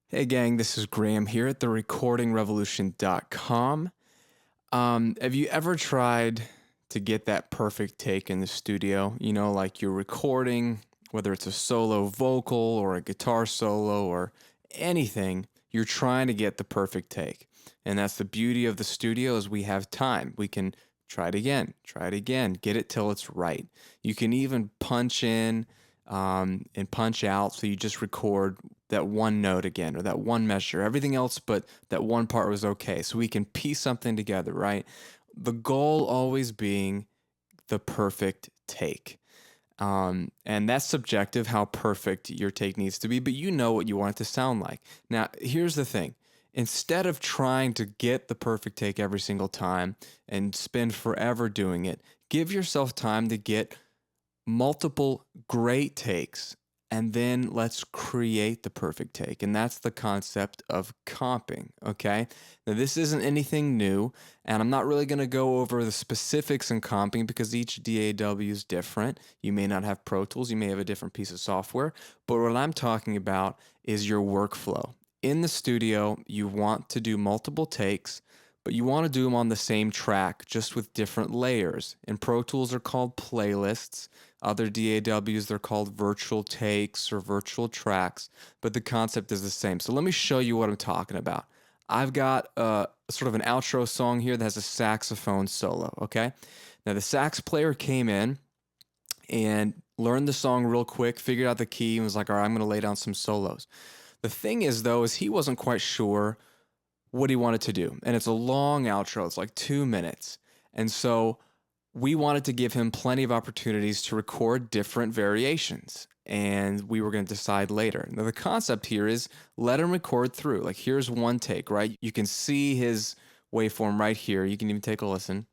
Hey gang, this is Graham here at therecordingrevolution.com. Have you ever tried to get that perfect take in the studio? You know, like you're recording, whether it's a solo vocal or a guitar solo or anything, you're trying to get the perfect take. And that's the beauty of the studio is we have time. We can try it again, get it till it's right. You can even punch in and punch out, so you just record that one note again or that one measure. Everything else but that one part was okay. So we can piece something together, right? The goal always being the perfect take. And that's subjective how perfect your take needs to be, but you know what you want it to sound like. Now, here's the thing. Instead of trying to get the perfect take every single time and spend forever doing it, give yourself time to get multiple great takes, and then let's create the perfect take. And that's the concept of comping, okay? Now, this isn't anything new, and I'm not really going to go over the specifics in comping because each DAW is different. You may not have Pro Tools, you may have a different piece of software, but what I'm talking about is your workflow. In the studio, you want to do multiple takes, but you want to do them on the same track, just with different layers. In Pro Tools, they're called playlists. Other DAWs, they're called virtual takes or virtual tracks, but the concept is the same. So let me show you what I'm talking about. I've got sort of an outro song here that has a saxophone solo, okay? Now, the sax player came in and learned the song real quick, figured out the key, and was like, all right, I'm going to lay down some solos. The thing is, though, is he wasn't quite sure what he wanted to do. And it's a long outro. It's like 2 minutes. And so we wanted to give him plenty of opportunities to record different variations. And we were going to decide later. Now, the concept here is let him record through. Like, here's one take, right? You can see his waveform right here. You can even take a listen.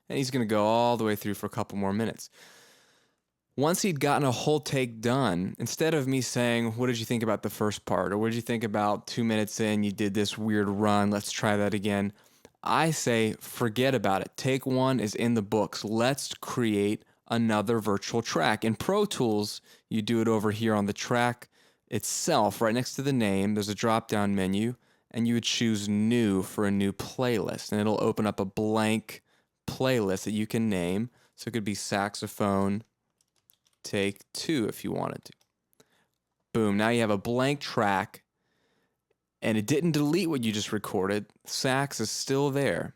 And he's going to go all the way through for a couple more minutes. Once he'd gotten a whole take done, instead of me saying, what did you think about the first part? Or what did you think about 2 minutes in, you did this weird run, let's try that again. I say, forget about it. Take one is in the books. Let's create another virtual track. In Pro Tools, you do it over here on the track itself, right next to the name. There's a drop-down menu, and you would choose new for a new playlist. And it'll open up a blank playlist that you can name. So it could be saxophone take 2 if you wanted to. Boom, now you have a blank track, and it didn't delete what you just recorded. Sax is still there,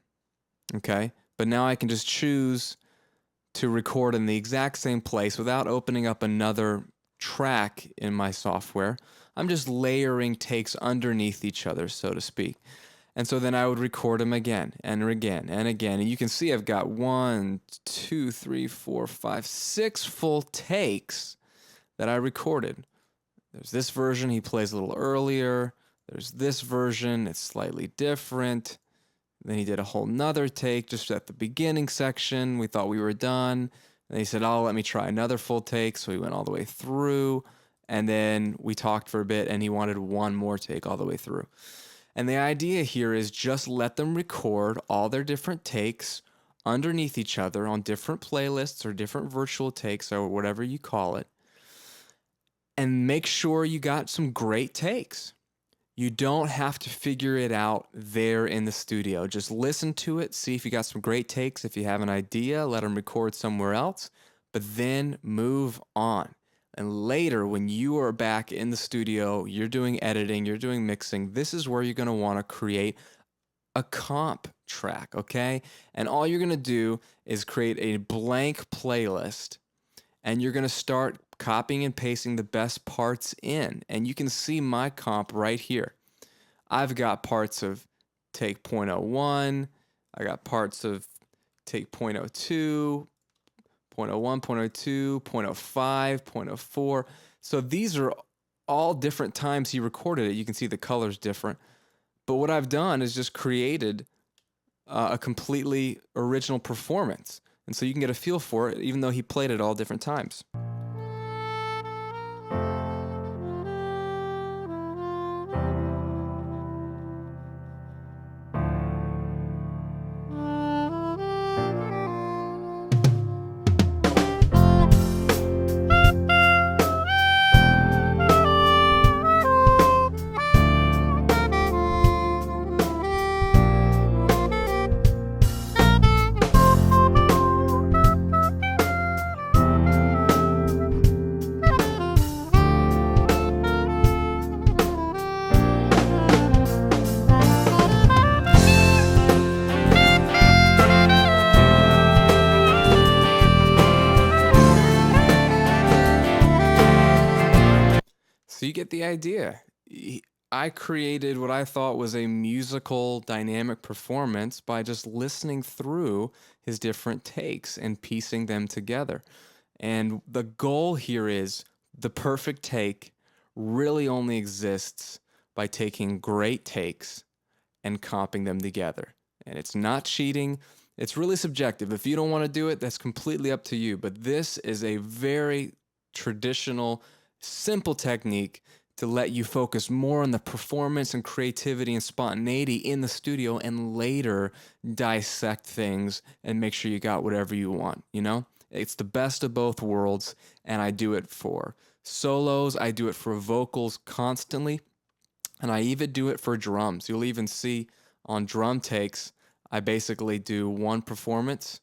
okay? But now I can just choose to record in the exact same place without opening up another track in my software. I'm just layering takes underneath each other, so to speak. And so then I would record them again and again and again. And you can see I've got 1, 2, 3, 4, 5, 6 full takes that I recorded. There's this version, he plays a little earlier. There's this version, it's slightly different. Then he did a whole nother take just at the beginning section. We thought we were done. And he said, oh, let me try another full take. So he went all the way through. And then we talked for a bit, and he wanted one more take all the way through. And the idea here is just let them record all their different takes underneath each other on different playlists or different virtual takes or whatever you call it. And make sure you got some great takes. You don't have to figure it out there in the studio. Just listen to it, see if you got some great takes. If you have an idea, let them record somewhere else, but then move on. And later, when you are back in the studio, you're doing editing, you're doing mixing, this is where you're going to want to create a comp track, okay? And all you're going to do is create a blank playlist, and you're going to start copying and pasting the best parts in. And you can see my comp right here. I've got parts of take 0.01, I got parts of take 0.02, 0.01, 0.02, 0.05, 0.04. So these are all different times he recorded it. You can see the color's different. But what I've done is just created a completely original performance. And so you can get a feel for it, even though he played it all different times. the idea. I created what I thought was a musical dynamic performance by just listening through his different takes and piecing them together. And the goal here is the perfect take really only exists by taking great takes and comping them together. And it's not cheating. It's really subjective. If you don't want to do it, that's completely up to you. But this is a very traditional, simple technique to let you focus more on the performance and creativity and spontaneity in the studio and later dissect things and make sure you got whatever you want, you know? It's the best of both worlds, and I do it for solos, I do it for vocals constantly, and I even do it for drums. You'll even see on drum takes, I basically do one performance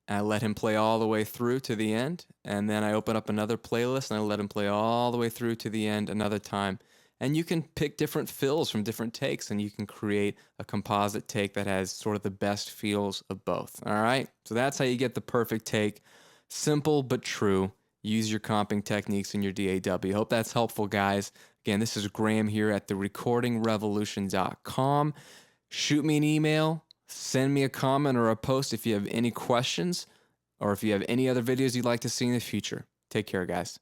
and I let him play all the way through to the end. And then I open up another playlist and I let him play all the way through to the end another time. And you can pick different fills from different takes and you can create a composite take that has sort of the best feels of both. All right. So that's how you get the perfect take. Simple but true. Use your comping techniques in your DAW. Hope that's helpful, guys. Again, this is Graham here at therecordingrevolution.com. Shoot me an email, send me a comment or a post if you have any questions or if you have any other videos you'd like to see in the future. Take care, guys.